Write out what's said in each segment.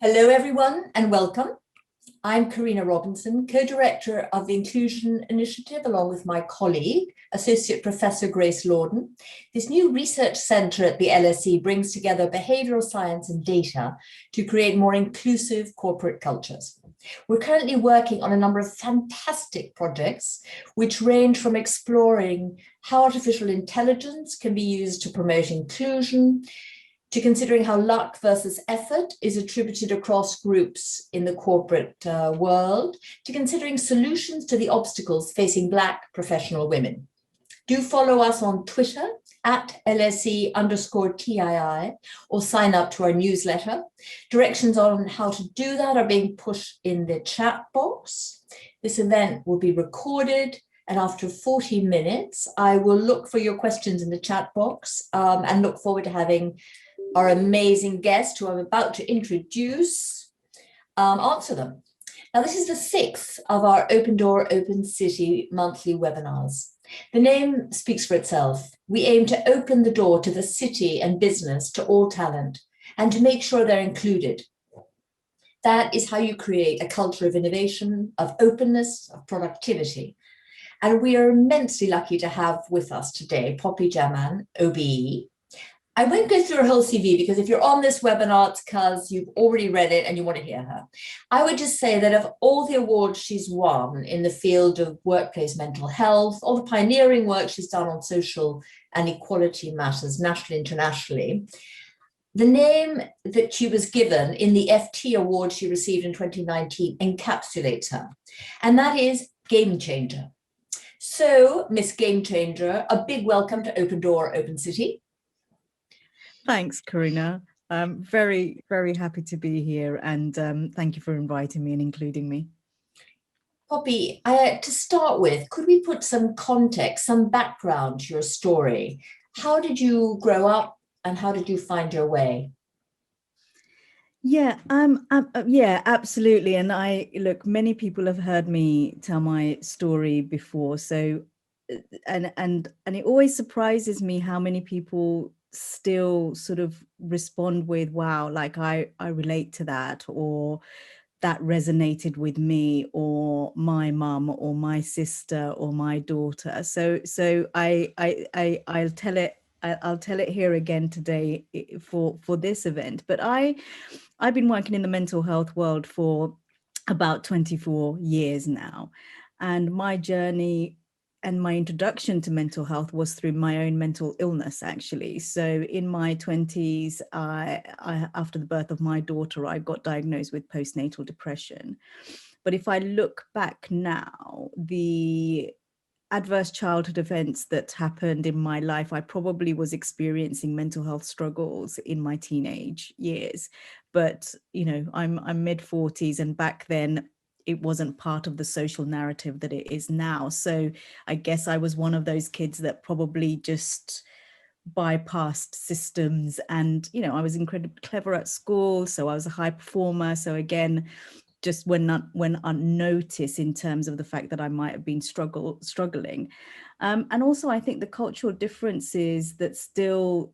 Hello, everyone, and welcome. I'm Karina Robinson, co-director of the Inclusion Initiative, along with my colleague, Associate Professor Grace Lorden. This new research centre at the LSE brings together behavioural science and data to create more inclusive corporate cultures. We're currently working on a number of fantastic projects, which range from exploring how artificial intelligence can be used to promote inclusion, to considering how luck versus effort is attributed across groups in the corporate world, to considering solutions to the obstacles facing Black professional women. Do follow us on Twitter at LSE_TII or sign up to our newsletter. Directions on how to do that are being pushed in the chat box. This event will be recorded, and after 40 minutes, I will look for your questions in the chat box and look forward to having our amazing guest, who I'm about to introduce, answer them. Now, this is the 6th of our Open Door, Open City monthly webinars. The name speaks for itself. We aim to open the door to the city and business to all talent and to make sure they're included. That is how you create a culture of innovation, of openness, of productivity. And we are immensely lucky to have with us today Poppy Jaman OBE. I won't go through her whole CV, because if you're on this webinar, it's because you've already read it and you want to hear her. I would just say that of all the awards she's won in the field of workplace mental health, all the pioneering work she's done on social and equality matters nationally, internationally, the name that she was given in the FT award she received in 2019 encapsulates her, and that is Game Changer. So, Miss Game Changer, a big welcome to Open Door, Open City. Thanks, Karina. I'm very, very happy to be here, and thank you for inviting me and including me. Poppy, to start with, could we put some context, some background to your story? How did you grow up and how did you find your way? Yeah, yeah, absolutely. And many people have heard me tell my story before. So, and it always surprises me how many people still sort of respond with, wow, like I relate to that, or that resonated with me, or my mum, or my sister, or my daughter. So I'll tell it. I'll tell it here again today for this event. But I've been working in the mental health world for about 24 years now, and my journey and my introduction to mental health was through my own mental illness, actually. So in my 20s, after the birth of my daughter, I got diagnosed with postnatal depression. But if I look back now, the adverse childhood events that happened in my life, I probably was experiencing mental health struggles in my teenage years. But, you know, I'm mid-40s, and back then it wasn't part of the social narrative that it is now. So I guess I was one of those kids that probably just bypassed systems. And, you know, I was incredibly clever at school, so I was a high performer. So again, just went unnoticed in terms of the fact that I might have been struggling. And also, I think the cultural differences that still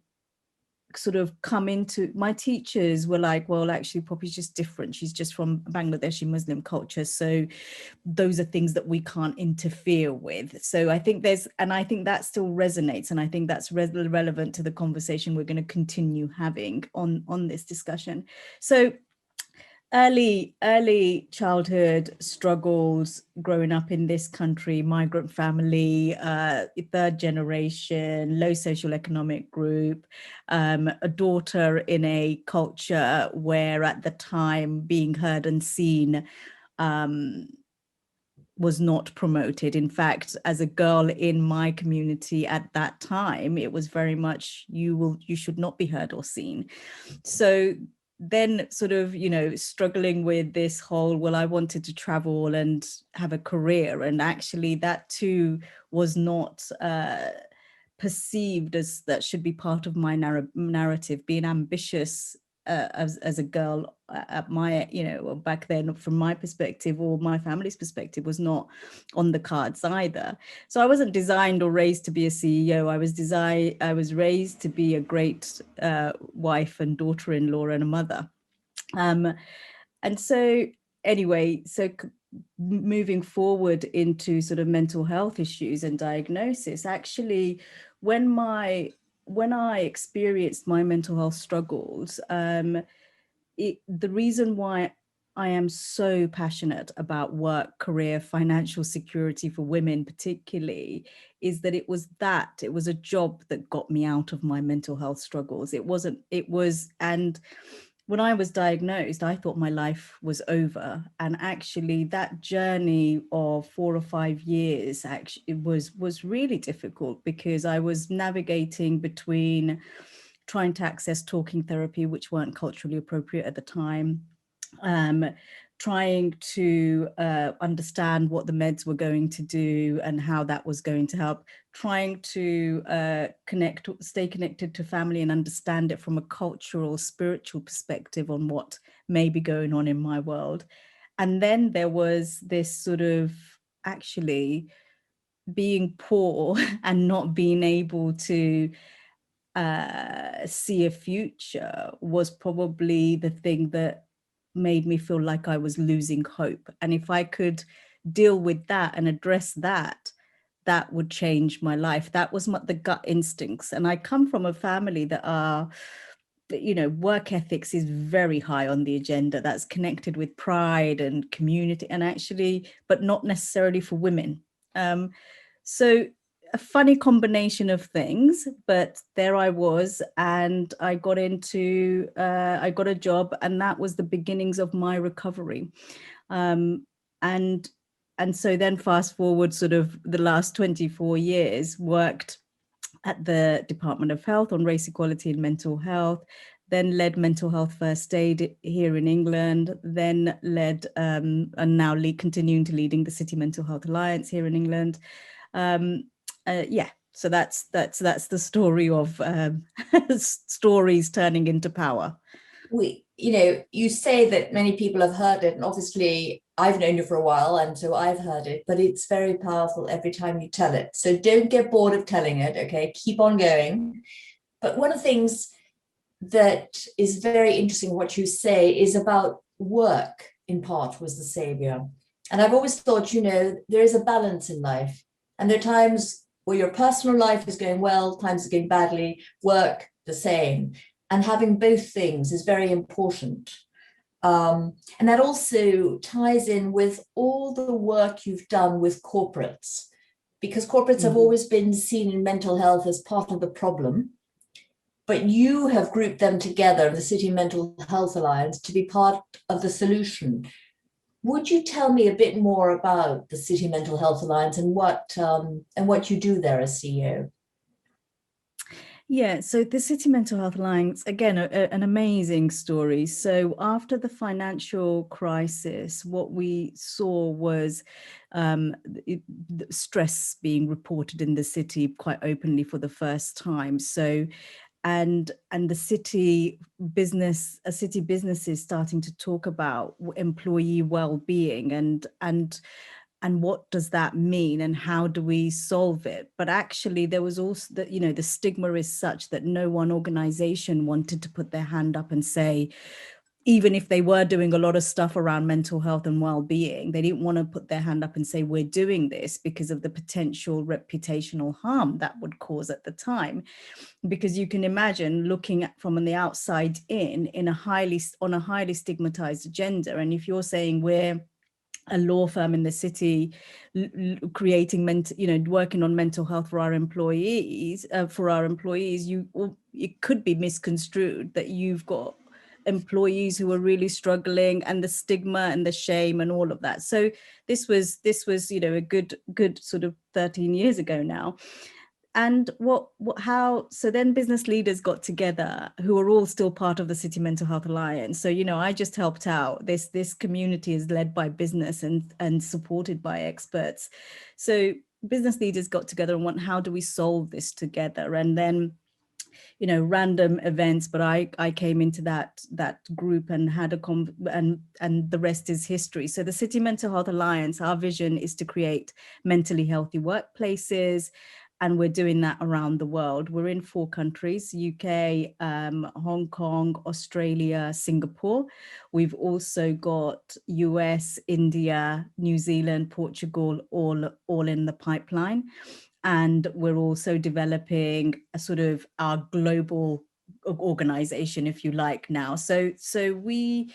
sort of come into, my teachers were like, well, actually Poppy's just different, she's just from Bangladeshi Muslim culture, so those are things that we can't interfere with. So I think I think that still resonates, and I think that's relevant to the conversation we're going to continue having on this discussion. So early childhood struggles, growing up in this country, migrant family, third generation, low socioeconomic group, a daughter in a culture where at the time being heard and seen was not promoted. In fact, as a girl in my community at that time, it was very much you should not be heard or seen. So then sort of, you know, struggling with this whole, well, I wanted to travel and have a career, and actually that too was not perceived as that should be part of my narrative. Being ambitious as a girl at my, you know, back then, from my perspective or my family's perspective, was not on the cards either. So I wasn't designed or raised to be a CEO. I was raised to be a great wife and daughter-in-law and a mother. And so anyway, so moving forward into sort of mental health issues and diagnosis, actually, when I experienced my mental health struggles, the reason why I am so passionate about work, career, financial security for women particularly, is that it was a job that got me out of my mental health struggles. And when I was diagnosed, I thought my life was over. And actually that journey of 4 or 5 years actually was really difficult, because I was navigating between trying to access talking therapy, which weren't culturally appropriate at the time, trying to understand what the meds were going to do and how that was going to help, trying to stay connected to family and understand it from a cultural, spiritual perspective on what may be going on in my world. And then there was this sort of actually being poor and not being able to see a future was probably the thing that made me feel like I was losing hope. And if I could deal with that and address that, that would change my life. That was the gut instincts. And I come from a family that work ethics is very high on the agenda. That's connected with pride and community, and actually, but not necessarily for women. So a funny combination of things, but there I was, and I got a job, and that was the beginnings of my recovery. And so then fast forward sort of the last 24 years, worked at the Department of Health on race equality and mental health, then led mental health first aid here in England, then led and now continuing to leading the City Mental Health Alliance here in England. So that's the story of stories turning into power. You say that many people have heard it, and obviously I've known you for a while, and so I've heard it, but it's very powerful every time you tell it. So don't get bored of telling it, okay? Keep on going. But one of the things that is very interesting, what you say, is about work, in part, was the savior. And I've always thought, there is a balance in life. And there are times where your personal life is going well, times it's going badly, work the same. And having both things is very important. And that also ties in with all the work you've done with corporates, because corporates have always been seen in mental health as part of the problem. But you have grouped them together, the City Mental Health Alliance, to be part of the solution. Would you tell me a bit more about the City Mental Health Alliance and what you do there as CEO? Yeah, so the City Mental Health Alliance, again, an amazing story. So after the financial crisis, what we saw was stress being reported in the city quite openly for the first time. So and the city businesses starting to talk about employee well-being and what does that mean and how do we solve it? But actually there was also that, the stigma is such that no one organization wanted to put their hand up and say, even if they were doing a lot of stuff around mental health and well-being, they didn't want to put their hand up and say, we're doing this, because of the potential reputational harm that would cause at the time. Because you can imagine looking at from on the outside on a highly stigmatized agenda. And if you're saying we're a law firm in the city creating working on mental health for our employees, it could be misconstrued that you've got employees who are really struggling, and the stigma and the shame and all of that. So this was a good sort of 13 years ago now. And so then business leaders got together who are all still part of the City Mental Health Alliance. So, I just helped out. This community is led by business and supported by experts. So business leaders got together and went, how do we solve this together? And then, random events, but I came into that group and had and the rest is history. So the City Mental Health Alliance, our vision is to create mentally healthy workplaces, And we're doing that around the world. We're in 4 countries: UK, Hong Kong, Australia, Singapore. We've also got US, India, New Zealand, Portugal, all in the pipeline. And we're also developing a sort of our global organization, if you like, now. So we're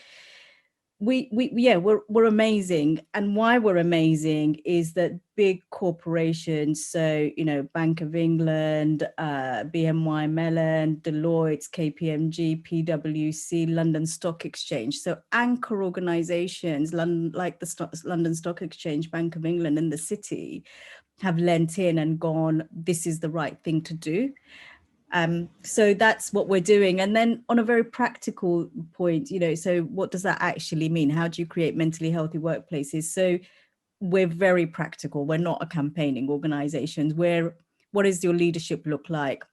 amazing. And why we're amazing is that big corporations, so Bank of England, BNY Mellon, Deloitte, KPMG, PwC, London Stock Exchange, so anchor organizations like the London Stock Exchange, Bank of England, and the City have lent in and gone, this is the right thing to do. So that's what we're doing. And then on a very practical point, so what does that actually mean? How do you create mentally healthy workplaces? So we're very practical. We're not a campaigning organization. What does your leadership look like?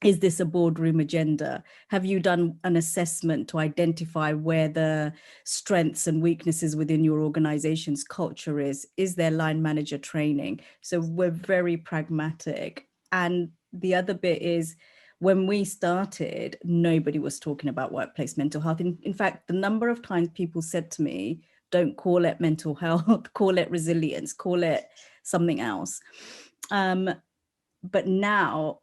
Is this a boardroom agenda? Have you done an assessment to identify where the strengths and weaknesses within your organization's culture is? Is there line manager training? So we're very pragmatic. And the other bit is, when we started, nobody was talking about workplace mental health. In fact, the number of times people said to me, don't call it mental health, call it resilience, call it something else. But now,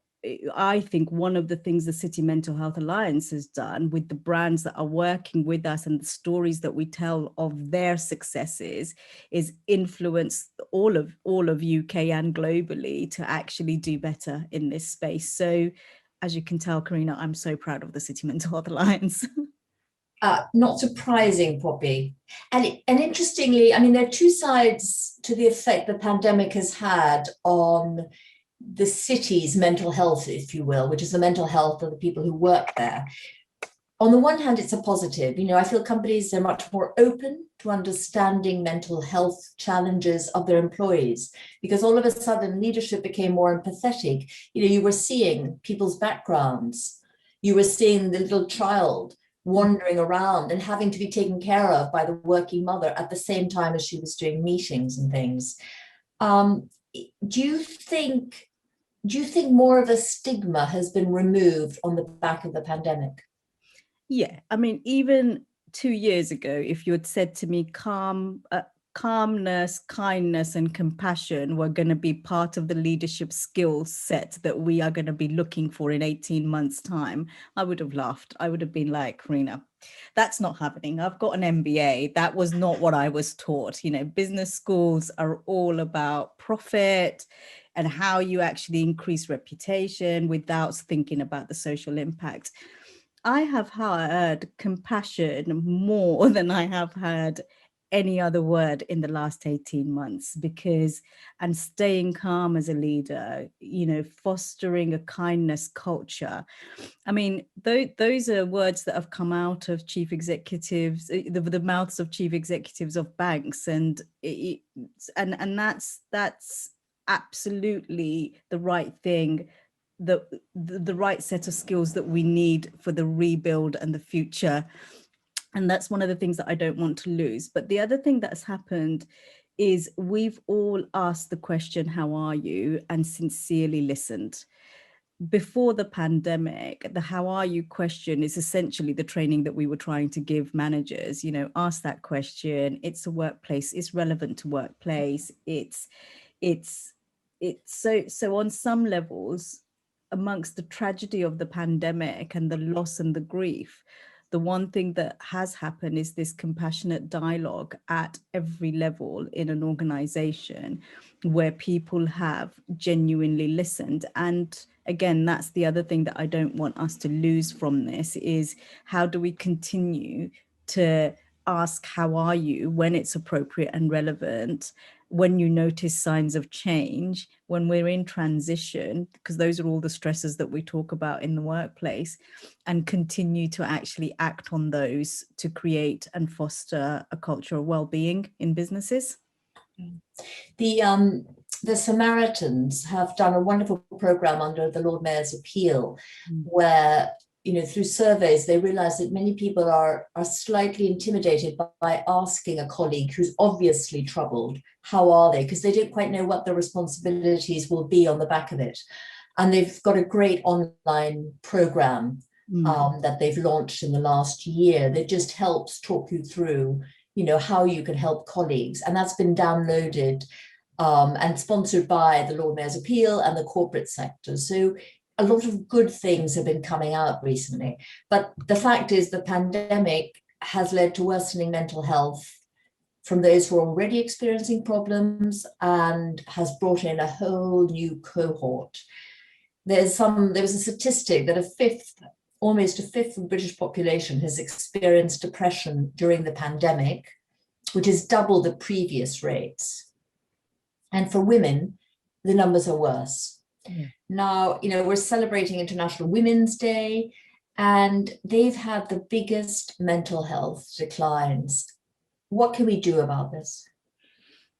I think one of the things the City Mental Health Alliance has done with the brands that are working with us and the stories that we tell of their successes is influence all of UK and globally to actually do better in this space. So as you can tell, Karina, I'm so proud of the City Mental Health Alliance. Not surprising, Poppy. And interestingly, I mean, there are 2 sides to the effect the pandemic has had on the city's mental health, if you will, which is the mental health of the people who work there. On the one hand, it's a positive. I feel companies are much more open to understanding mental health challenges of their employees, because all of a sudden leadership became more empathetic. You were seeing people's backgrounds. You were seeing the little child wandering around and having to be taken care of by the working mother at the same time as she was doing meetings and things. Do you think more of a stigma has been removed on the back of the pandemic? Yeah, I mean, even 2 years ago, if you had said to me calmness, kindness, and compassion were going to be part of the leadership skill set that we are going to be looking for in 18 months' time, I would have laughed. I would have been like, Karina, that's not happening. I've got an MBA. That was not what I was taught. Business schools are all about profit and how you actually increase reputation without thinking about the social impact. I have heard compassion more than I have heard any other word in the last 18 months, and staying calm as a leader, fostering a kindness culture. I mean, those are words that have come out of chief executives, the mouths of chief executives of banks, and that's absolutely the right thing, the right set of skills that we need for the rebuild and the future. And that's one of the things that I don't want to lose. But the other thing that's happened is we've all asked the question, how are you? And sincerely listened. Before the pandemic, the how are you question is essentially the training that we were trying to give managers. Ask that question. It's a workplace. It's relevant to workplace. It's so on some levels, amongst the tragedy of the pandemic and the loss and the grief, the one thing that has happened is this compassionate dialogue at every level in an organization where people have genuinely listened. And again, that's the other thing that I don't want us to lose from this, is how do we continue to ask how are you when it's appropriate and relevant, when you notice signs of change, when we're in transition, because those are all the stresses that we talk about in the workplace, and continue to actually act on those to create and foster a culture of well-being in businesses. The Samaritans have done a wonderful program under the Lord Mayor's appeal, where through surveys, they realize that many people are slightly intimidated by asking a colleague who's obviously troubled, how are they? Because they don't quite know what their responsibilities will be on the back of it. And they've got a great online program that they've launched in the last year that just helps talk you through, how you can help colleagues. And that's been downloaded and sponsored by the Lord Mayor's Appeal and the corporate sector. So a lot of good things have been coming out recently. But the fact is the pandemic has led to worsening mental health from those who are already experiencing problems and has brought in a whole new cohort. There was a statistic that almost a fifth of the British population has experienced depression during the pandemic, which is double the previous rates. And for women, the numbers are worse. Yeah. Now, we're celebrating International Women's Day, and they've had the biggest mental health declines. What can we do about this?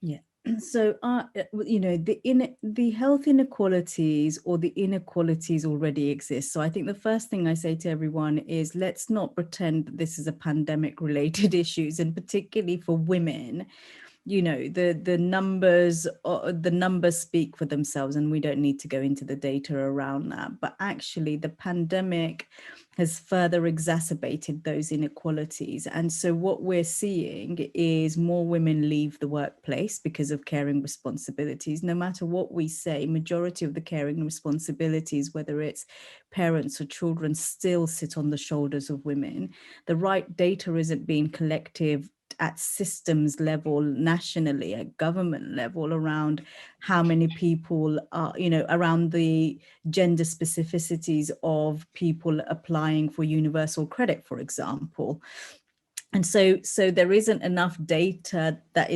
Yeah. So, the health inequalities or the inequalities already exist. So I think the first thing I say to everyone is, let's not pretend that this is a pandemic related issues, and particularly for women. The numbers speak for themselves, and we don't need to go into the data around that. But actually, the pandemic has further exacerbated those inequalities. And so what we're seeing is more women leave the workplace because of caring responsibilities. No matter what we say, majority of the caring responsibilities, whether it's parents or children, still sit on the shoulders of women. The right data isn't being collected at systems level, nationally, at government level, around how many people are, around the gender specificities of people applying for universal credit, for example. And so there isn't enough data that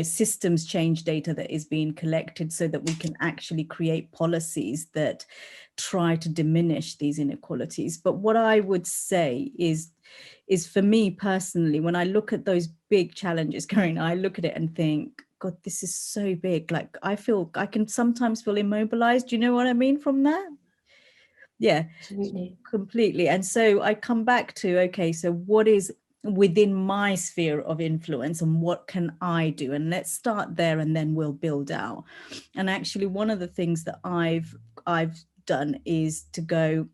systems change data that is being collected so that we can actually create policies that try to diminish these inequalities. But what I would say is for me personally, when I look at those big challenges, Karina, I look at it and think, God, this is so big. Like I can sometimes feel immobilized. Do you know what I mean from that? Yeah, absolutely. Completely. And so I come back to, okay, so what is within my sphere of influence and what can I do? And let's start there and then we'll build out. And actually, one of the things that I've done is to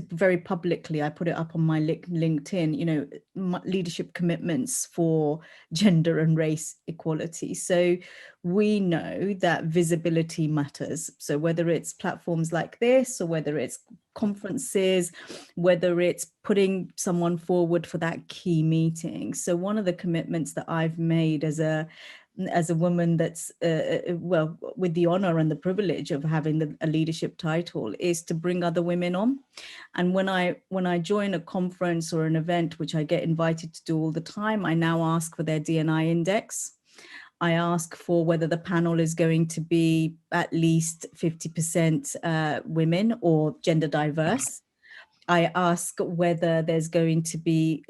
very publicly, I put it up on my LinkedIn, leadership commitments for gender and race equality. So we know that visibility matters. So whether it's platforms like this, or whether it's conferences, whether it's putting someone forward for that key meeting. So one of the commitments that I've made as a woman that's with the honor and the privilege of having a leadership title is to bring other women on. And when I join a conference or an event, which I get invited to do all the time, I now ask for their D&I index. I ask for whether the panel is going to be at least 50% women or gender diverse. I ask whether there's going to be,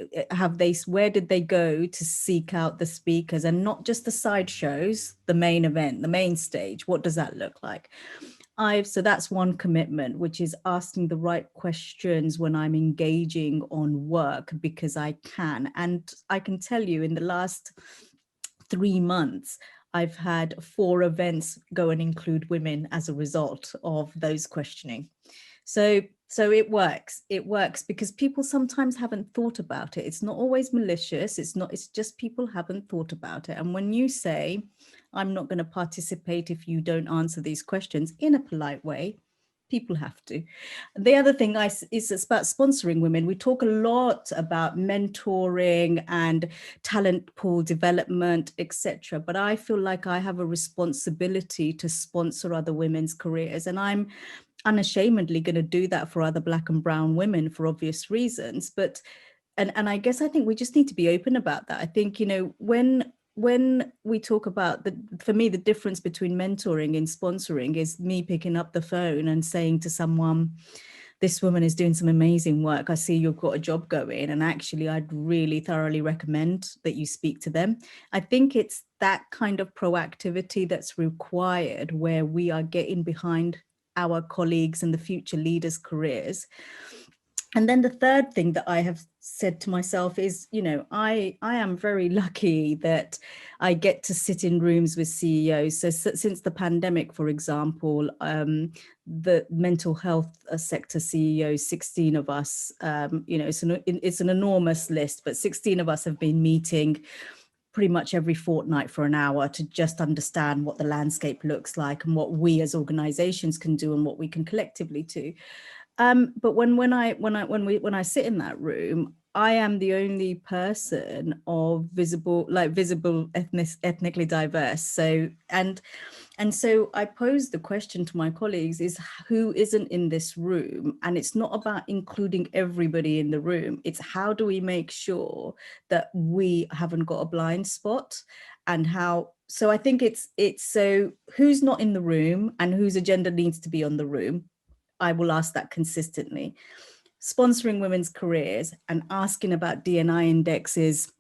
where did they go to seek out the speakers, and not just the side shows, the main event, the main stage. What does that look like? So that's one commitment, which is asking the right questions when I'm engaging on work, because I can. And I can tell you, in the last 3 months, I've had 4 events go and include women as a result of those questioning. So it works because people sometimes haven't thought about it. It's not always malicious. It's just people haven't thought about it. And when you say, I'm not going to participate if you don't answer these questions in a polite way, people have to. The other thing is about sponsoring women. We talk a lot about mentoring and talent pool development, etc. But I feel like I have a responsibility to sponsor other women's careers, and I'm unashamedly going to do that for other Black and brown women for obvious reasons. But and I guess I think we just need to be open about that. I think, when we talk about for me, the difference between mentoring and sponsoring is me picking up the phone and saying to someone, this woman is doing some amazing work. I see you've got a job going, and actually I'd really thoroughly recommend that you speak to them. I think it's that kind of proactivity that's required, where we are getting behind our colleagues and the future leaders' careers. And then the third thing that I have said to myself is, you know, I am very lucky that I get to sit in rooms with CEOs. So since the pandemic, for example, the mental health sector CEOs, 16 of us, you know, it's an enormous list, but 16 of us have been meeting pretty much every fortnight for an hour to just understand what the landscape looks like and what we as organizations can do and what we can collectively do. But when I sit in that room, I am the only person of visible ethnically diverse. So so I pose the question to my colleagues is who isn't in this room? And it's not about including everybody in the room. It's how do we make sure that we haven't got a blind spot, and how. So I think it's so who's not in the room and whose agenda needs to be on the room. I will ask that consistently. Sponsoring women's careers and asking about D&I indexes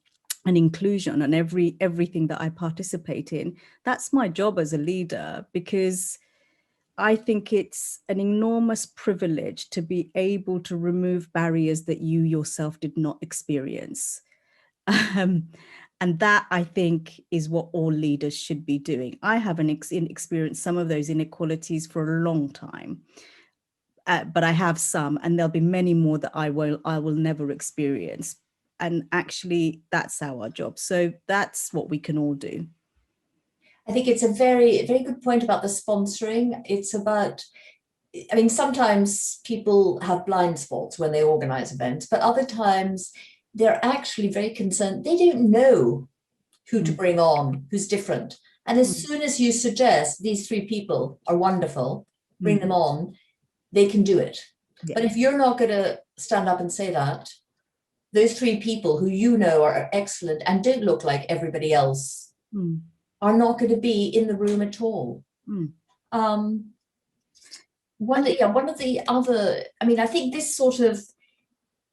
and inclusion and everything that I participate in. That's my job as a leader, because I think it's an enormous privilege to be able to remove barriers that you yourself did not experience. And that, I think, is what all leaders should be doing. I haven't experienced some of those inequalities for a long time. But I have some, and there'll be many more that I will never experience. And actually, that's our job. So that's what we can all do. I think it's a very, very good point about the sponsoring. It's about, I mean, sometimes people have blind spots when they organize events, but other times they're actually very concerned. They don't know who to bring on, who's different. And as soon as you suggest these three people are wonderful, bring them on, they can do it. Yeah. But if you're not going to stand up and say that, those three people who you know are excellent and don't look like everybody else are not going to be in the room at all. One of the other, I mean, I think this sort of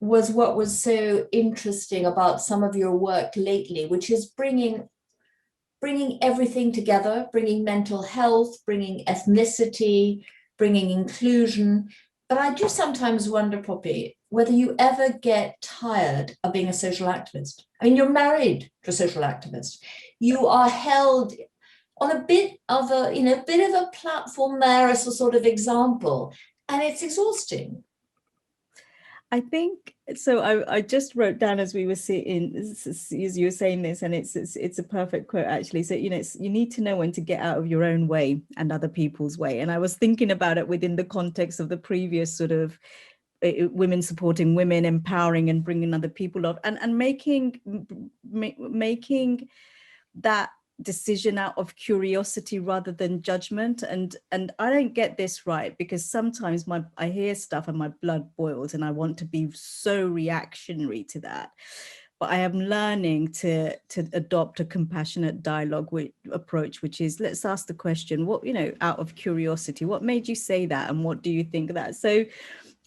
was what was so interesting about some of your work lately, which is bringing everything together, bringing mental health, bringing ethnicity, bringing inclusion. But I do sometimes wonder, Poppy, whether you ever get tired of being a social activist. I mean, you're married to a social activist. You are held on a bit of a platform there as a sort of example, and it's exhausting. I think so. I just wrote down as we were sitting, as you were saying this, and it's a perfect quote actually. So you need to know when to get out of your own way and other people's way. And I was thinking about it within the context of the previous sort of women supporting women, empowering and bringing other people up, and making that decision out of curiosity rather than judgment. And I don't get this right, because sometimes I hear stuff and my blood boils and I want to be so reactionary to that. But I am learning to adopt a compassionate dialogue approach, which is, let's ask the question, what, out of curiosity, what made you say that? And what do you think of that? So,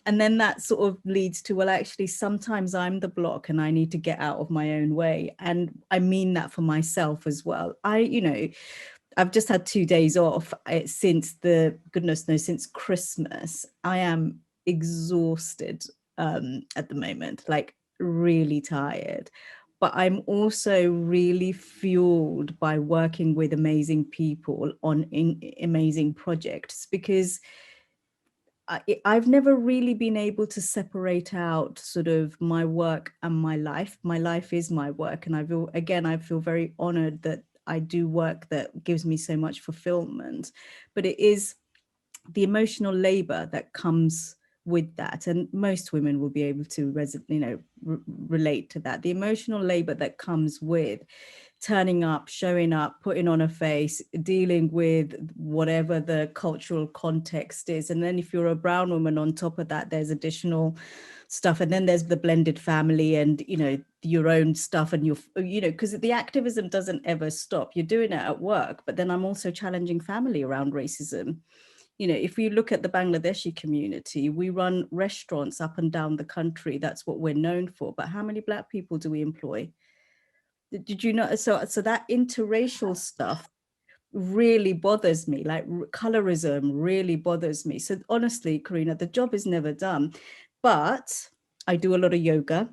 and then that sort of leads to, well, actually, sometimes I'm the block and I need to get out of my own way. And I mean that for myself as well. I've just had 2 days off since since Christmas. I am exhausted at the moment, like really tired. But I'm also really fueled by working with amazing people on amazing projects, because I've never really been able to separate out sort of my work and my life. My life is my work. And I feel very honored that I do work that gives me so much fulfillment, but it is the emotional labor that comes with that. And most women will be able to relate to that. The emotional labor that comes with turning up, showing up, putting on a face, dealing with whatever the cultural context is. And then if you're a brown woman on top of that, there's additional stuff. And then there's the blended family and, your own stuff and because the activism doesn't ever stop. You're doing it at work, but then I'm also challenging family around racism. If you look at the Bangladeshi community, we run restaurants up and down the country. That's what we're known for. But how many Black people do we employ? Did you know? So that interracial stuff really bothers me, like colorism really bothers me. So honestly, Karina, the job is never done. But I do a lot of yoga.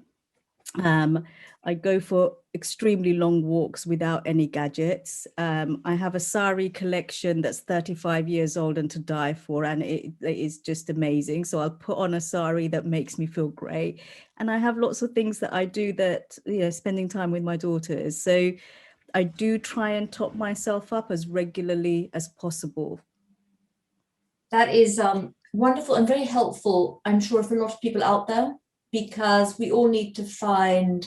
I go for extremely long walks without any gadgets. I have a sari collection that's 35 years old and to die for, and it is just amazing. So I'll put on a sari that makes me feel great. And I have lots of things that I do that, you know, spending time with my daughters. So I do try and top myself up as regularly as possible. That is wonderful and very helpful, I'm sure, for a lot of people out there, because we all need to find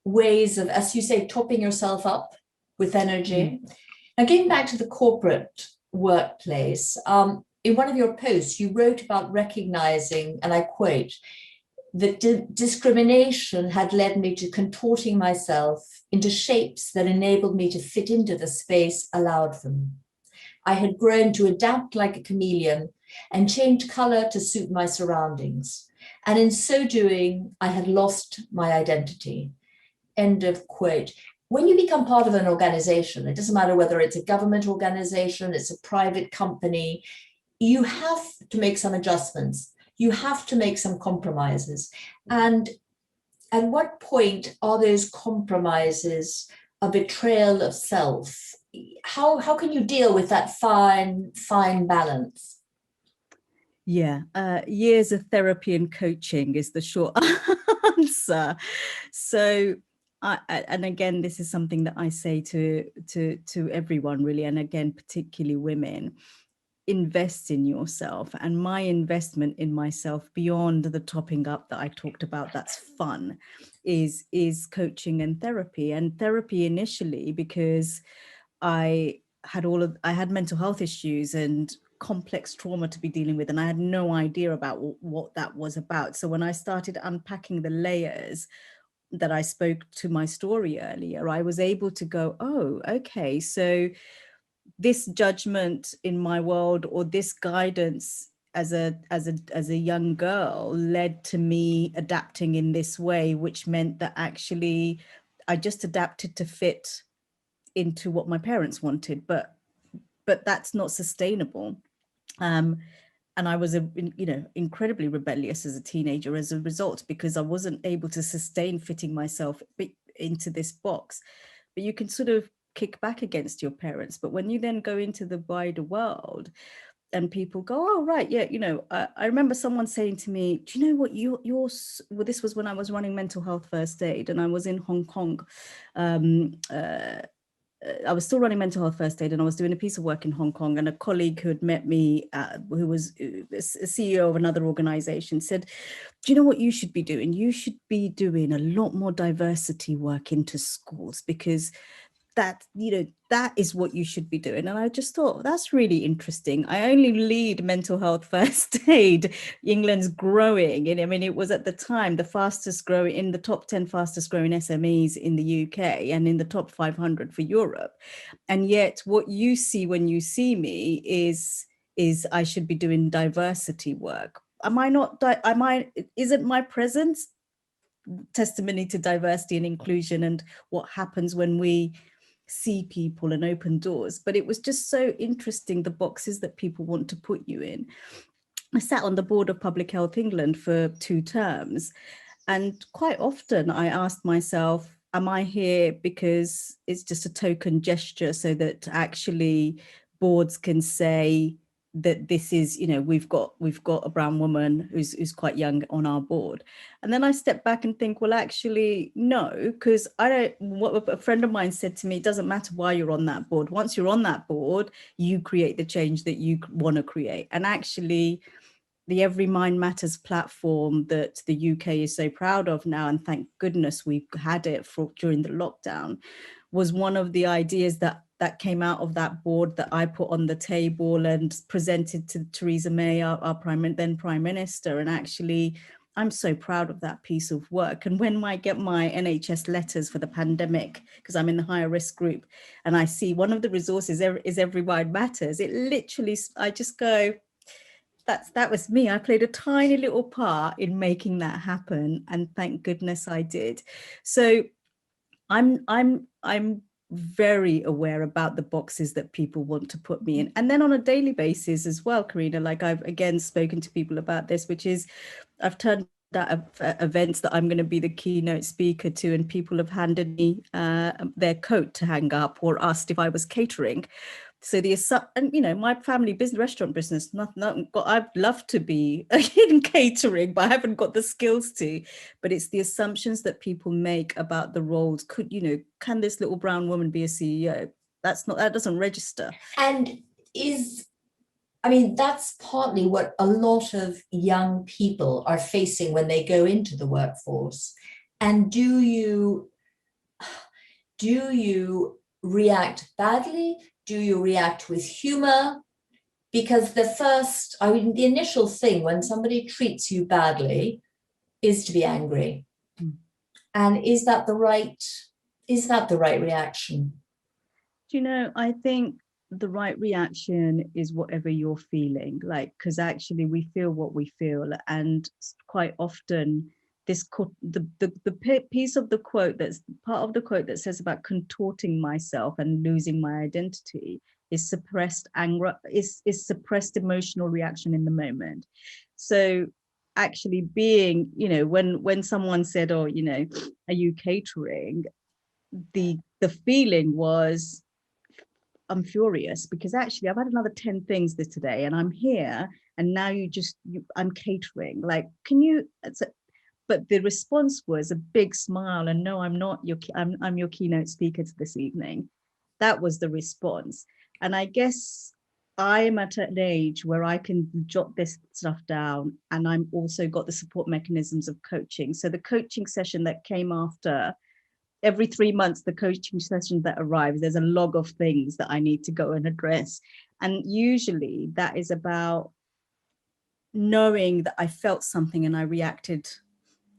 ways of, as you say, topping yourself up with energy. Now, getting back to the corporate workplace, in one of your posts, you wrote about recognizing, and I quote, that discrimination had led me to contorting myself into shapes that enabled me to fit into the space allowed for me. I had grown to adapt like a chameleon and change color to suit my surroundings. And in so doing, I had lost my identity. End of quote. When you become part of an organization, it doesn't matter whether it's a government organization, it's a private company, you have to make some adjustments. You have to make some compromises. And at what point are those compromises a betrayal of self? How can you deal with that fine balance? Yeah, years of therapy and coaching is the short answer. So, and again, this is something that I say to everyone really, and again, particularly women. Invest in yourself. And my investment in myself, beyond the topping up that I talked about, that's fun, is coaching and therapy. And therapy initially because I had mental health issues and complex trauma to be dealing with, and I had no idea about what that was about. So when I started unpacking the layers that I spoke to my story earlier, I was able to go, oh, okay, so this judgment in my world, or this guidance as a young girl, led to me adapting in this way, which meant that actually I just adapted to fit into what my parents wanted, but that's not sustainable. And I was incredibly rebellious as a teenager as a result, because I wasn't able to sustain fitting myself into this box. But you can sort of kick back against your parents, but when you then go into the wider world and people go, oh right, yeah, I remember someone saying to me, do you know what, well, this was when I was running mental health first aid and I was in Hong Kong. I was still running mental health first aid, and I was doing a piece of work in Hong Kong, and a colleague who had met me, who was a CEO of another organization, said, do you know what you should be doing? You should be doing a lot more diversity work into schools, because that is what you should be doing. And I just thought, that's really interesting. I only lead mental health first aid. England's growing, and I mean, it was at the time the fastest growing, in the top 10 fastest growing SMEs in the UK and in the top 500 for Europe. And yet what you see when you see me is I should be doing diversity work. Isn't my presence testimony to diversity and inclusion and what happens when we see people and open doors? But it was just so interesting, the boxes that people want to put you in. I sat on the board of Public Health England for 2 terms, and quite often I asked myself, am I here because it's just a token gesture so that actually boards can say that this is, we've got a brown woman who's quite young on our board? And then I step back and think, well, actually, no, because what a friend of mine said to me, it doesn't matter why you're on that board. Once you're on that board, you create the change that you want to create. And actually, the Every Mind Matters platform that the UK is so proud of now, and thank goodness we've had it during the lockdown, was one of the ideas that came out of that board that I put on the table and presented to Theresa May, our then Prime Minister. And actually, I'm so proud of that piece of work. And when I get my NHS letters for the pandemic, because I'm in the higher risk group, and I see one of the resources is Every Mind Matters, it literally, I just go, that was me. I played a tiny little part in making that happen, and thank goodness I did. So I'm very aware about the boxes that people want to put me in. And then on a daily basis as well, Karina, like I've again spoken to people about this, which is I've turned events that I'm going to be the keynote speaker to, and people have handed me their coat to hang up or asked if I was catering. So and you know, my family business, restaurant business, I'd love to be in catering, but I haven't got the skills to. But it's the assumptions that people make about the roles. Can this little brown woman be a CEO? That doesn't register. And that's partly what a lot of young people are facing when they go into the workforce. And do you react badly? Do you react with humor? Because the initial thing when somebody treats you badly is to be angry. And is that the right reaction? I think the right reaction is whatever you're feeling, because actually we feel what we feel. And quite often the piece of the quote, that's part of the quote that says about contorting myself and losing my identity, is suppressed anger, is suppressed emotional reaction in the moment. So actually being, when someone said, oh, are you catering? The feeling was, I'm furious, because actually I've had another 10 things today and I'm here, and now I'm catering. But the response was a big smile and, no, I'm not I'm your keynote speaker this evening. That was the response. And I guess I'm at an age where I can jot this stuff down, and I'm also got the support mechanisms of coaching. So the coaching session that came after, every 3 months, the coaching session that arrives, there's a log of things that I need to go and address. And usually that is about knowing that I felt something and I reacted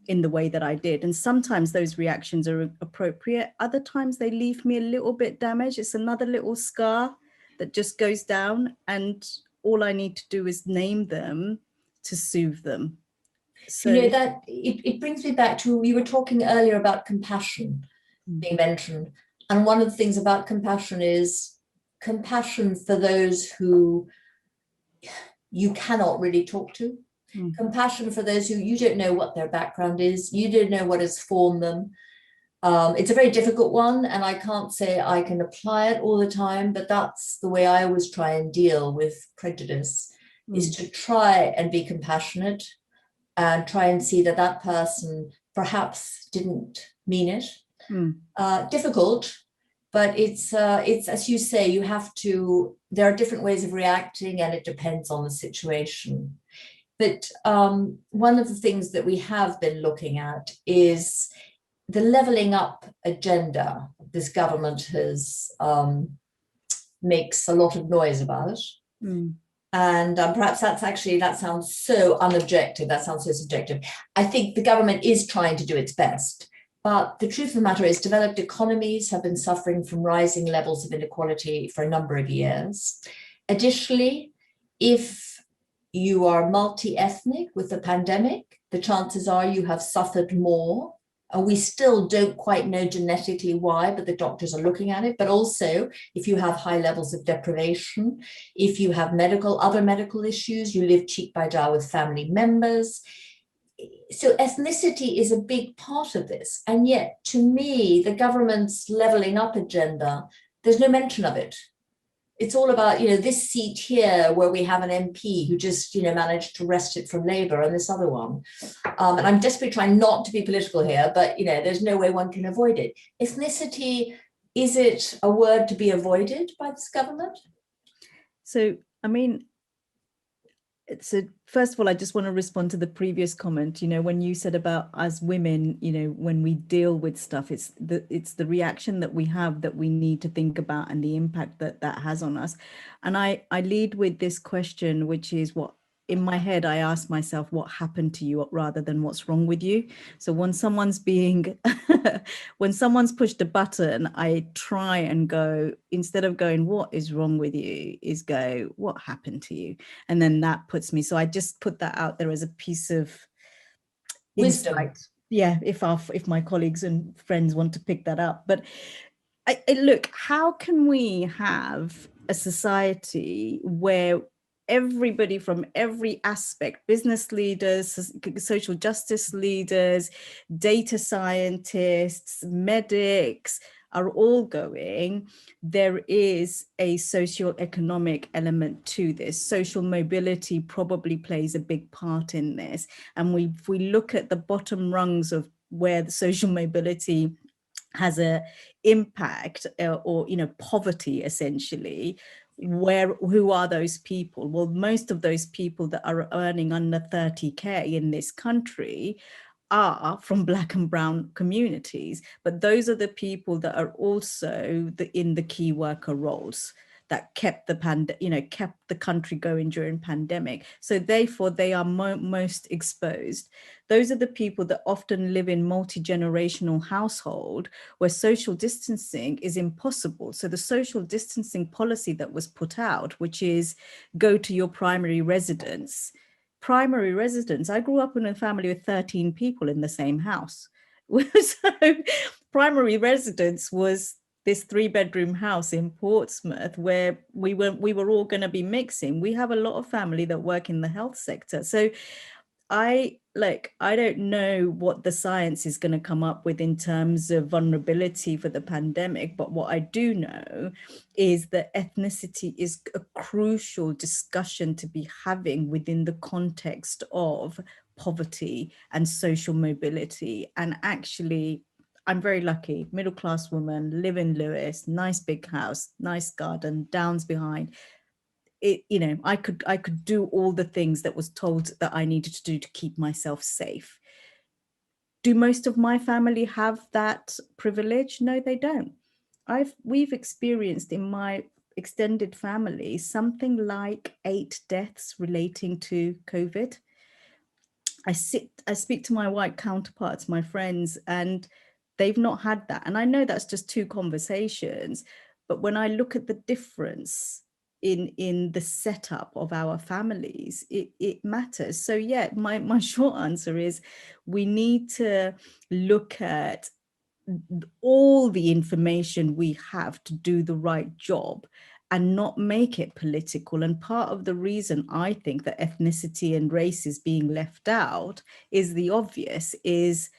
in the way that I did. And sometimes those reactions are appropriate. Other times they leave me a little bit damaged. It's another little scar that just goes down. And all I need to do is name them to soothe them. So that it brings me back to, we were talking earlier about compassion being mentioned. And one of the things about compassion is compassion for those who you cannot really talk to. Compassion for those who you don't know what their background is, you don't know what has formed them. It's a very difficult one, and I can't say I can apply it all the time, but that's the way I always try and deal with prejudice, is to try and be compassionate and try and see that that person perhaps didn't mean it. Difficult, but it's as you say, there are different ways of reacting, and it depends on the situation. But one of the things that we have been looking at is the levelling up agenda. This government makes a lot of noise about it. And perhaps that sounds so unobjective, that sounds so subjective. I think the government is trying to do its best. But the truth of the matter is, developed economies have been suffering from rising levels of inequality for a number of years. Additionally, if you are multi-ethnic with the pandemic, the chances are you have suffered more. And we still don't quite know genetically why, but the doctors are looking at it. But also, if you have high levels of deprivation, if you have other medical issues, you live cheek by jowl with family members. So ethnicity is a big part of this. And yet, to me, the government's levelling up agenda, there's no mention of it. It's all about, this seat here where we have an MP who just, managed to wrest it from Labour, and this other one. And I'm desperately trying not to be political here, but, there's no way one can avoid it. Ethnicity, is it a word to be avoided by this government? So, so first of all, I just want to respond to the previous comment, when you said about as women, when we deal with stuff, it's the reaction that we have that we need to think about, and the impact that has on us. And I lead with this question, which is in my head, I ask myself, what happened to you, rather than what's wrong with you. So when someone's when someone's pushed a button, I try and go, instead of going, what is wrong with you, is go, what happened to you? And then that puts me, so I just put that out there as a piece of wisdom. Insight. Yeah, if my colleagues and friends want to pick that up. But look, how can we have a society where everybody from every aspect, business leaders, social justice leaders, data scientists, medics, are all going, there is a socio-economic element to this. Social mobility probably plays a big part in this. And if we look at the bottom rungs of where the social mobility has a impact, or poverty essentially, who are those people? Well, most of those people that are earning under 30k in this country are from Black and brown communities, but those are the people that are also in the key worker roles that kept kept the country going during pandemic. So therefore they are most exposed. Those are the people that often live in multi-generational household where social distancing is impossible. So the social distancing policy that was put out, which is go to your primary residence, I grew up in a family with 13 people in the same house. So primary residence was this 3-bedroom house in Portsmouth where we were all going to be mixing. We have a lot of family that work in the health sector. So I don't know what the science is going to come up with in terms of vulnerability for the pandemic, but what I do know is that ethnicity is a crucial discussion to be having within the context of poverty and social mobility. And actually, I'm very lucky, middle-class woman, live in Lewis, nice big house, nice garden, downs behind. I could do all the things that was told that I needed to do to keep myself safe. Do most of my family have that privilege? No, they don't. We've experienced in my extended family something like 8 deaths relating to COVID. I speak to my white counterparts, my friends, and they've not had that. And I know that's just 2 conversations, but when I look at the difference in the setup of our families, it matters. So yeah, my short answer is we need to look at all the information we have to do the right job and not make it political. And part of the reason I think that ethnicity and race is being left out is the obvious, is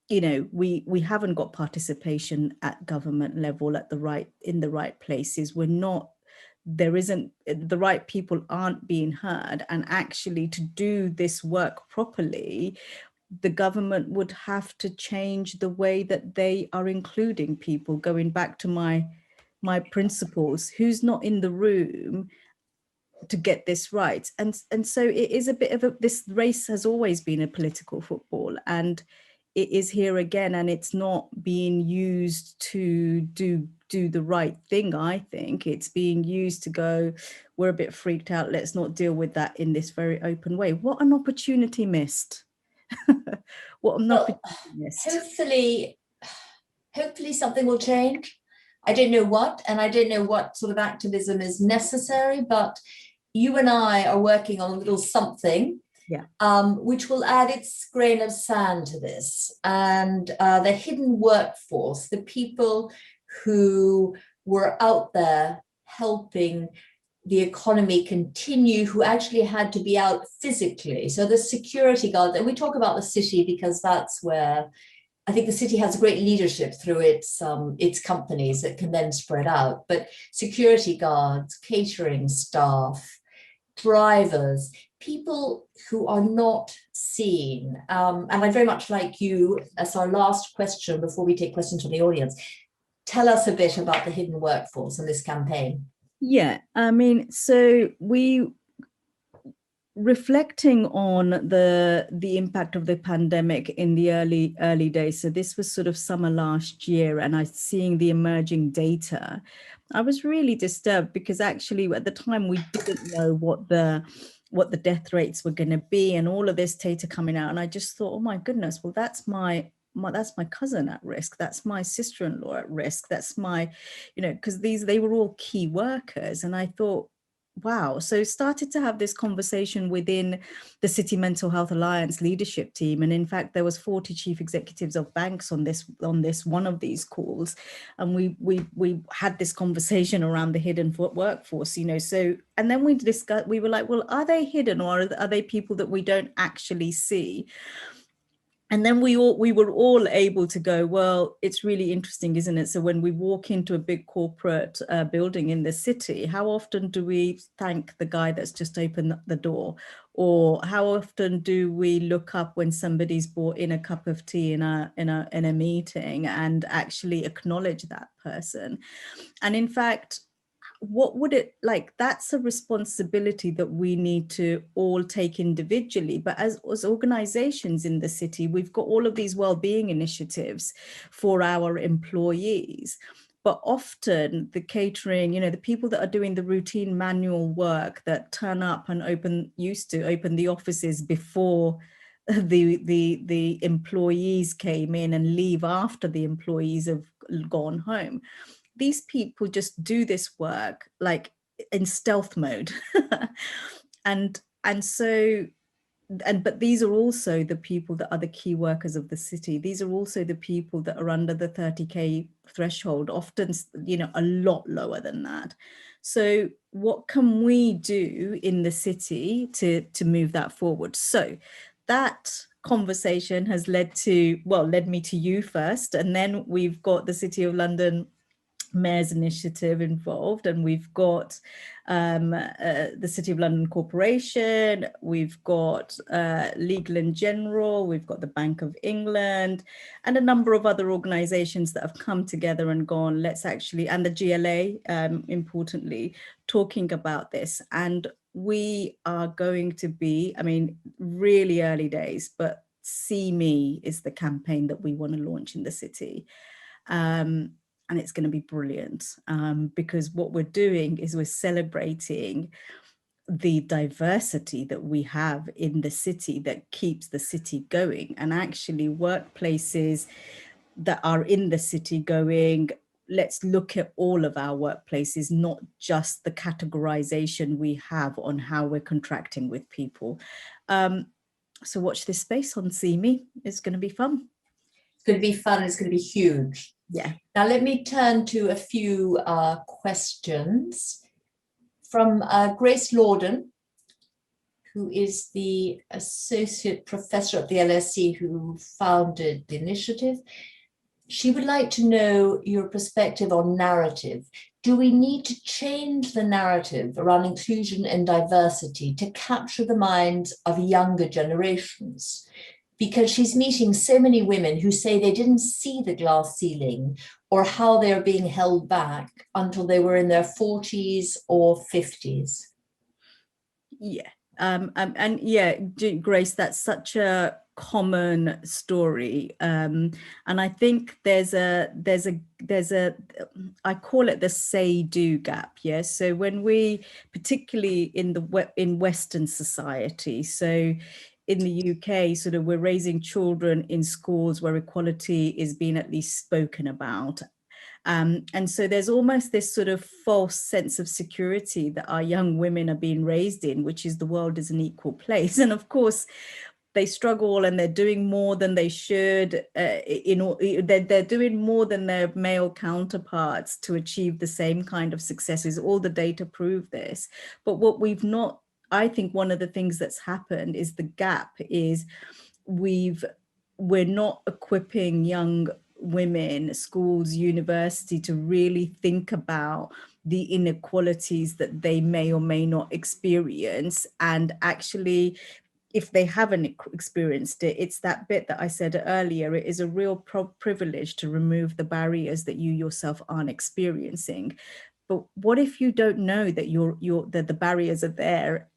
we haven't got participation at government level in the right places. There isn't, the right people aren't being heard. And actually, to do this work properly, the government would have to change the way that they are including people. Going back to my principles, who's not in the room to get this right? And so it is a bit of this race has always been a political football, and it is here again, and it's not being used to do the right thing. I think it's being used to go, we're a bit freaked out, let's not deal with that in this very open way. What an opportunity missed. What an opportunity missed. Hopefully something will change. I don't know what, and I don't know what sort of activism is necessary, but you and I are working on a little something, which will add its grain of sand to this. And the hidden workforce, the people who were out there helping the economy continue, who actually had to be out physically. So the security guards, and we talk about the city because that's where I think the city has great leadership through its companies that can then spread out. But security guards, catering staff, drivers, people who are not seen. And I'd very much like you, as our last question before we take questions from the audience, tell us a bit about the hidden workforce and this campaign. Yeah, I mean, so reflecting on the impact of the pandemic in the early days. So this was sort of summer last year, and I seeing the emerging data, I was really disturbed because actually at the time we didn't know what the death rates were going to be, and all of this data coming out, and I just thought, oh my goodness, well that's my cousin at risk, that's my sister-in-law at risk, that's my, because they were all key workers. And I thought, wow. So started to have this conversation within the City Mental Health Alliance leadership team. And in fact, there was 40 chief executives of banks on this one of these calls. And we had this conversation around the hidden workforce, you know. So, and then we were like, well, are they hidden, or are they people that we don't actually see? And then we were all able to go, well, it's really interesting, isn't it? So when we walk into a big corporate building in the city, how often do we thank the guy that's just opened the door? Or how often do we look up when somebody's brought in a cup of tea in a meeting and actually acknowledge that person? And in fact, what would it like? That's a responsibility that we need to all take individually, but as organizations in the city, we've got all of these well-being initiatives for our employees, but often the catering, you know, the people that are doing the routine manual work that turn up and used to open the offices before the employees came in and leave after the employees have gone home. These people just do this work like in stealth mode. But these are also the people that are the key workers of the city. These are also the people that are under the 30K threshold, often, you know, a lot lower than that. So what can we do in the city to move that forward? So that conversation has led me to you first, and then we've got the City of London Mayor's Initiative involved, and we've got the City of London Corporation, we've got Legal and General, we've got the Bank of England, and a number of other organizations that have come together and gone, let's actually, and the GLA, importantly, talking about this. And we are going to be, I mean, really early days, but See Me is the campaign that we want to launch in the city. And it's going to be brilliant, because what we're doing is we're celebrating the diversity that we have in the city that keeps the city going, and actually workplaces that are in the city going, let's look at all of our workplaces, not just the categorization we have on how we're contracting with people. So watch this space on See Me. It's going to be fun. It's going to be fun. It's going to be huge. Yeah. Now let me turn to a few questions from Grace Lorden, who is the Associate Professor at the LSE who founded the initiative. She would like to know your perspective on narrative. Do we need to change the narrative around inclusion and diversity to capture the minds of younger generations? Because she's meeting so many women who say they didn't see the glass ceiling or how they're being held back until they were in their 40s or 50s. Yeah. And yeah, Grace, that's such a common story. And I think there's a I call it the say-do gap. Yeah. So when we, particularly in Western society, so in the UK, sort of, we're raising children in schools where equality is being at least spoken about. And so there's almost this sort of false sense of security that our young women are being raised in, which is the world is an equal place. And of course, they struggle and they're doing more than they should. They're doing more than their male counterparts to achieve the same kind of successes. All the data prove this. But what we've not, I think one of the things that's happened is the gap is we're not equipping young women, schools, university to really think about the inequalities that they may or may not experience. And actually, if they haven't experienced it, it's that bit that I said earlier, it is a real privilege to remove the barriers that you yourself aren't experiencing. But what if you don't know that that the barriers are there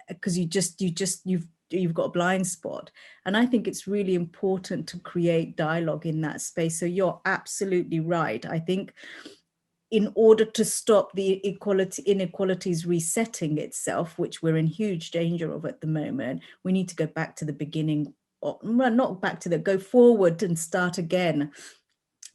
because you've got a blind spot? And I think it's really important to create dialogue in that space. So you're absolutely right. I think in order to stop the inequalities resetting itself, which we're in huge danger of at the moment, we need to go back to the beginning, or well, not back to go forward and start again.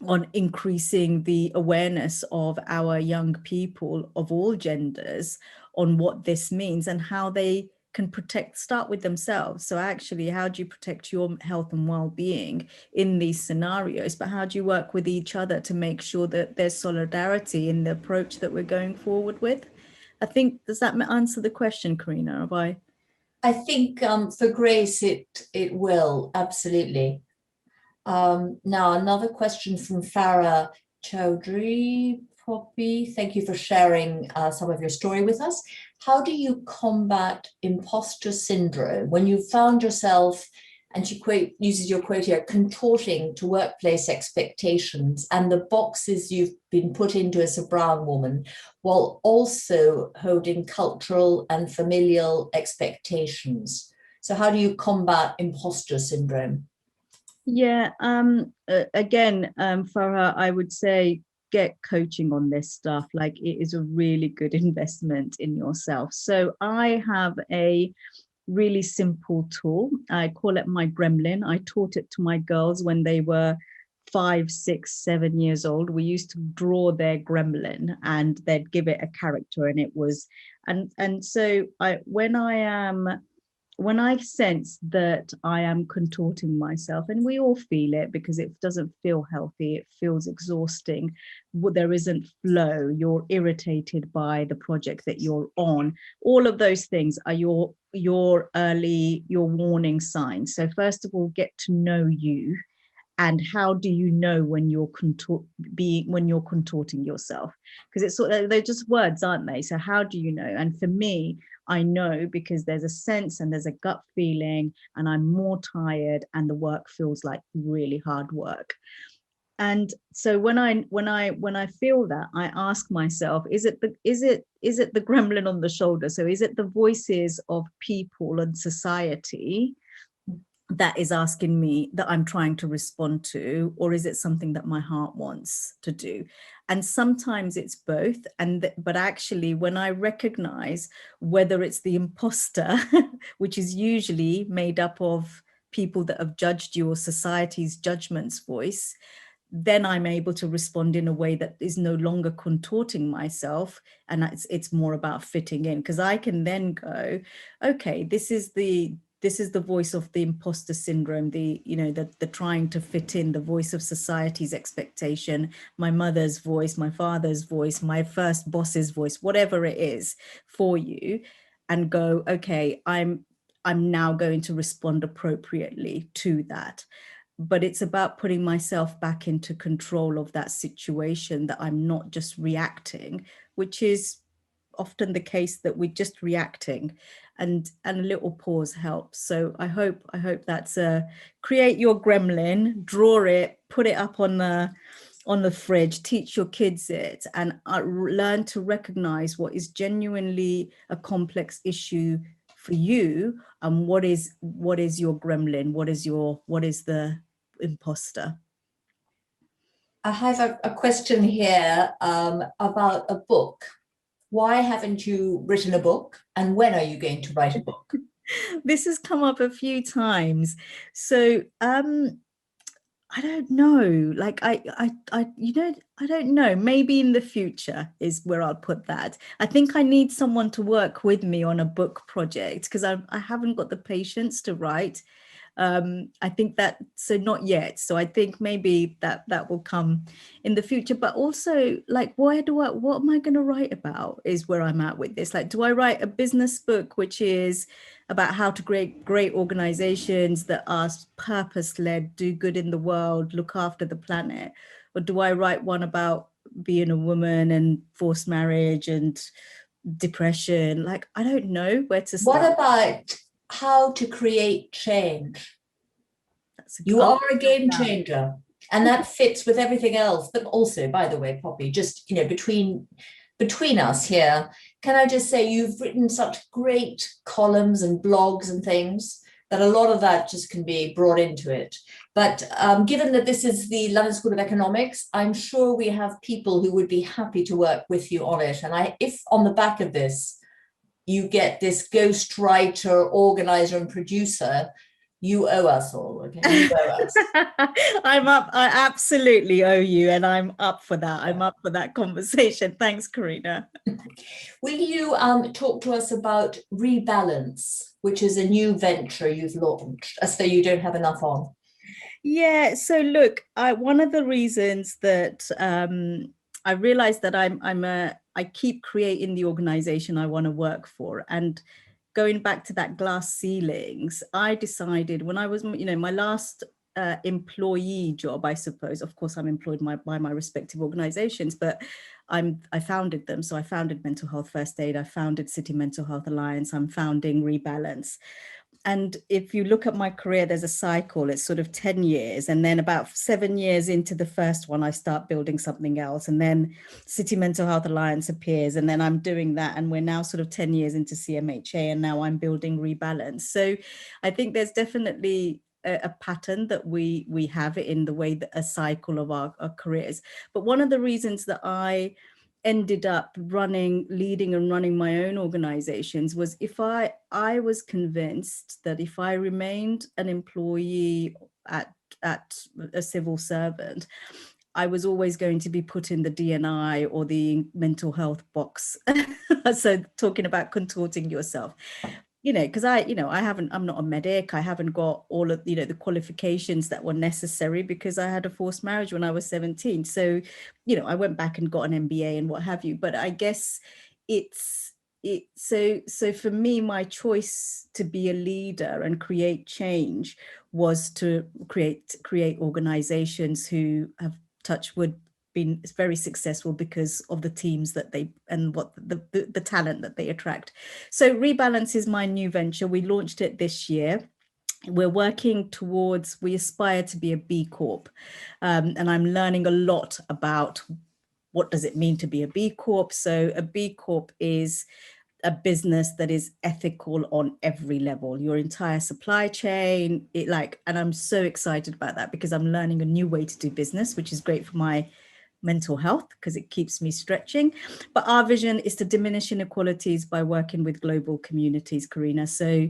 on increasing the awareness of our young people of all genders on what this means and how they can start with themselves. So actually, how do you protect your health and well-being in these scenarios? But how do you work with each other to make sure that there's solidarity in the approach that we're going forward with? I think, does that answer the question, Karina? Have I? I think for Grace, it will, absolutely. Now, another question from Farah Chowdhury. Poppy, thank you for sharing some of your story with us. How do you combat imposter syndrome when you found yourself, and she uses your quote here, contorting to workplace expectations and the boxes you've been put into as a brown woman, while also holding cultural and familial expectations? So how do you combat imposter syndrome? Yeah, again, Farah, I would say get coaching on this stuff. Like, it is a really good investment in yourself. So I have a really simple tool. I call it my gremlin. I taught it to my girls when they were 5, 6, 7 years old. We used to draw their gremlin and they'd give it a character, and it was, and so when I sense that I am contorting myself, and we all feel it because it doesn't feel healthy, it feels exhausting, there isn't flow, you're irritated by the project that you're on, all of those things are your warning signs. So first of all, get to know you. And how do you know when you're contorting yourself? Because it's sort of, they're just words, aren't they? So how do you know? And for me, I know because there's a sense and there's a gut feeling, and I'm more tired, and the work feels like really hard work. And so when I feel that, I ask myself, is it the gremlin on the shoulder? So is it the voices of people and society that is asking me that I'm trying to respond to, or is it something that my heart wants to do? And sometimes it's both. But actually, when I recognize whether it's the imposter, which is usually made up of people that have judged you or society's judgments voice, then I'm able to respond in a way that is no longer contorting myself, and it's more about fitting in, because I can then go, okay, this is the voice of the imposter syndrome, the trying to fit in, the voice of society's expectation, my mother's voice, my father's voice, my first boss's voice, whatever it is for you, and go, okay, I'm now going to respond appropriately to that. But it's about putting myself back into control of that situation, that I'm not just reacting, which is often the case, that we're just reacting, and a little pause helps. So I hope that's create your gremlin, draw it, put it up on the fridge, teach your kids it, and learn to recognize what is genuinely a complex issue for you, and what is your gremlin, what is the imposter. I have a question here about a book. Why haven't you written a book, and when are you going to write a book? This has come up a few times. So I don't know. Like I don't know. Maybe in the future is where I'll put that. I think I need someone to work with me on a book project, because I haven't got the patience to write. I think that, so not yet. So I think maybe that will come in the future. But also, like, what am I going to write about is where I'm at with this. Like, do I write a business book which is about how to create great organizations that are purpose-led, do good in the world, look after the planet? Or do I write one about being a woman and forced marriage and depression? Like, I don't know where to start. What about how to create change? You are a game changer, and that fits with everything else. But also, by the way, Poppy, just between us here, can I just say you've written such great columns and blogs and things that a lot of that just can be brought into it. But given that this is the London School of Economics, I'm sure we have people who would be happy to work with you on it. And if on the back of this, you get this ghost writer, organizer, and producer, You owe us all, okay? You owe us. I'm up. I absolutely owe you, and I'm up for that. I'm Yeah. up for that conversation. Thanks, Karina. Will you talk to us about Rebalance, which is a new venture you've launched, as though you don't have enough on? Yeah. So look, one of the reasons that I realized that I keep creating the organization I want to work for, and going back to that glass ceilings, I decided when I was, my last employee job, I suppose. Of course, I'm employed by my respective organizations, but I founded them. So I founded Mental Health First Aid. I founded City Mental Health Alliance. I'm founding Rebalance. And if you look at my career, there's a cycle. It's sort of 10 years. And then about 7 years into the first one, I start building something else. And then City Mental Health Alliance appears. And then I'm doing that. And we're now sort of 10 years into CMHA. And now I'm building Rebalance. So I think there's definitely a pattern that we have in the way that a cycle of our careers. But one of the reasons that I ended up leading and running my own organizations was I was convinced that if I remained an employee at a civil servant, I was always going to be put in the DNI or the mental health box. So talking about contorting yourself, because I'm not a medic. I haven't got all of, the qualifications that were necessary because I had a forced marriage when I was 17. So, I went back and got an MBA and what have you. But I guess so for me, my choice to be a leader and create change was to create organizations who have, touch wood, been very successful because of the teams that they and what the talent that they attract. So Rebalance is my new venture. We launched it this year. We're working towards, we aspire to be a B Corp. And I'm learning a lot about what does it mean to be a B Corp. So a B Corp is a business that is ethical on every level, your entire supply chain, and I'm so excited about that because I'm learning a new way to do business, which is great for my mental health because it keeps me stretching. But our vision is to diminish inequalities by working with global communities, Karina. So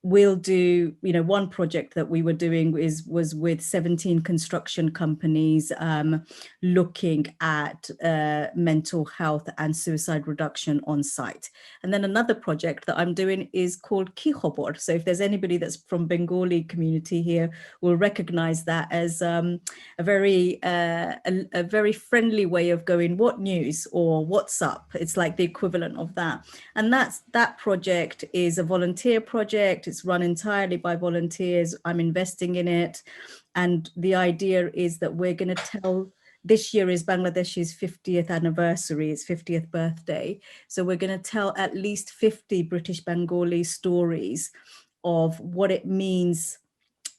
we'll do, one project that we were doing was with 17 construction companies looking at mental health and suicide reduction on site. And then another project that I'm doing is called Ki Khobor. So if there's anybody that's from Bengali community here, will recognize that as a very friendly way of going, what news or what's up? It's like the equivalent of that. And that project is a volunteer project. It's run entirely by volunteers. I'm investing in it. And the idea is that we're going to tell, this year is Bangladesh's 50th anniversary, its 50th birthday. So we're going to tell at least 50 British Bengali stories of what it means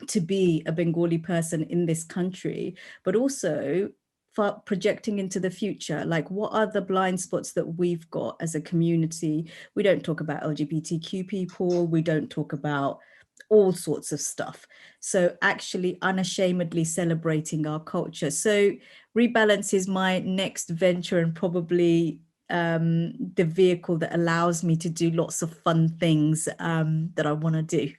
to be a Bengali person in this country, but also for projecting into the future, like what are the blind spots that we've got as a community? We don't talk about LGBTQ people, we don't talk about all sorts of stuff. So actually unashamedly celebrating our culture. So Rebalance is my next venture and probably the vehicle that allows me to do lots of fun things that I want to do.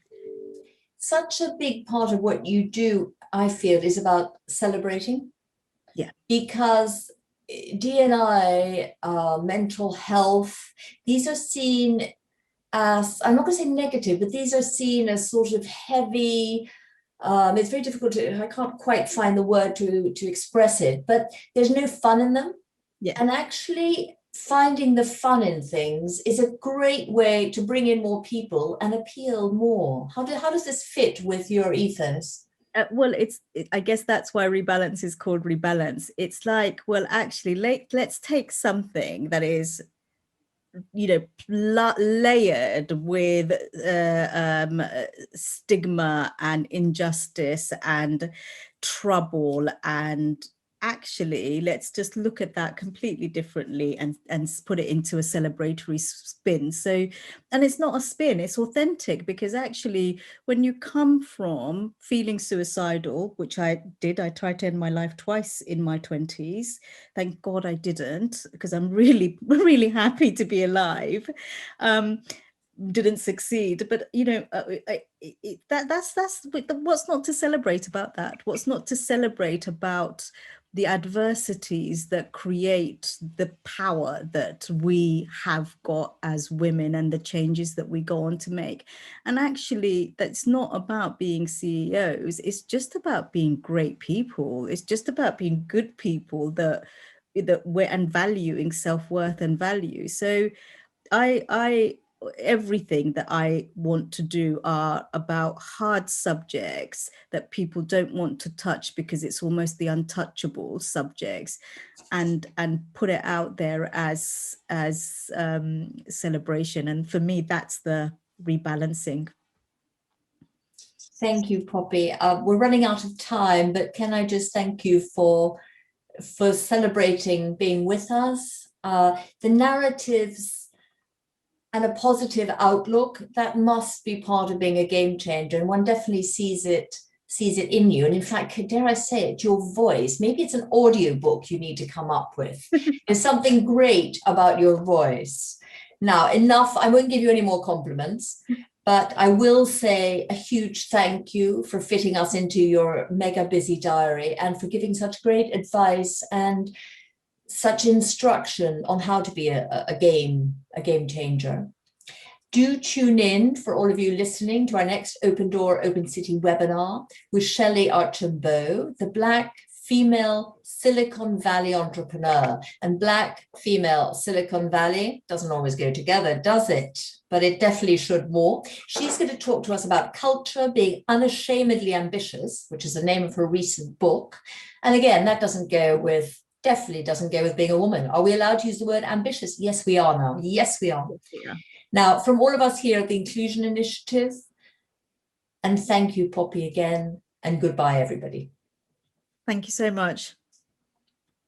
Such a big part of what you do, I feel, is about celebrating. Yeah. Because DNI, mental health, these are seen as, I'm not going to say negative, but these are seen as sort of heavy. It's very difficult to, I can't quite find the word to express it, but there's no fun in them. Yeah. And actually finding the fun in things is a great way to bring in more people and appeal more. How does this fit with your ethos? Well, I guess that's why Rebalance is called Rebalance. It's like, well, actually, let's take something that is, layered with stigma and injustice and trouble, and actually let's just look at that completely differently and put it into a celebratory spin. So, and it's not a spin, it's authentic, because actually when you come from feeling suicidal, which I did, I tried to end my life twice in my 20s. Thank God I didn't, because I'm really, really happy to be alive. didn't succeed, but that's what's not to celebrate about that. What's not to celebrate about the adversities that create the power that we have got as women and the changes that we go on to make. And actually, that's not about being CEOs. It's just about being great people. It's just about being good people that we're, and valuing self-worth and value. So everything that I want to do are about hard subjects that people don't want to touch because it's almost the untouchable subjects, and put it out there as celebration. And for me, that's the rebalancing. Thank you, Poppy. We're running out of time, but can I just thank you for celebrating being with us? The narratives and a positive outlook, that must be part of being a game changer. And one definitely sees it in you. And in fact, dare I say it, your voice, maybe it's an audio book you need to come up with. There's something great about your voice. Now, enough, I won't give you any more compliments, but I will say a huge thank you for fitting us into your mega busy diary and for giving such great advice and such instruction on how to be a game changer. Do tune in, for all of you listening, to our next Open Door, Open City webinar with Shelley Archambault, the Black female Silicon Valley entrepreneur. And Black female Silicon Valley doesn't always go together, does it? But it definitely should more. She's going to talk to us about culture, being unashamedly ambitious, which is the name of her recent book. And again, that definitely doesn't go with being a woman. Are we allowed to use the word ambitious? Yes, we are now. Yes, we are. Yeah. Now, from all of us here at the Inclusion Initiative, and thank you, Poppy, again, and goodbye, everybody. Thank you so much.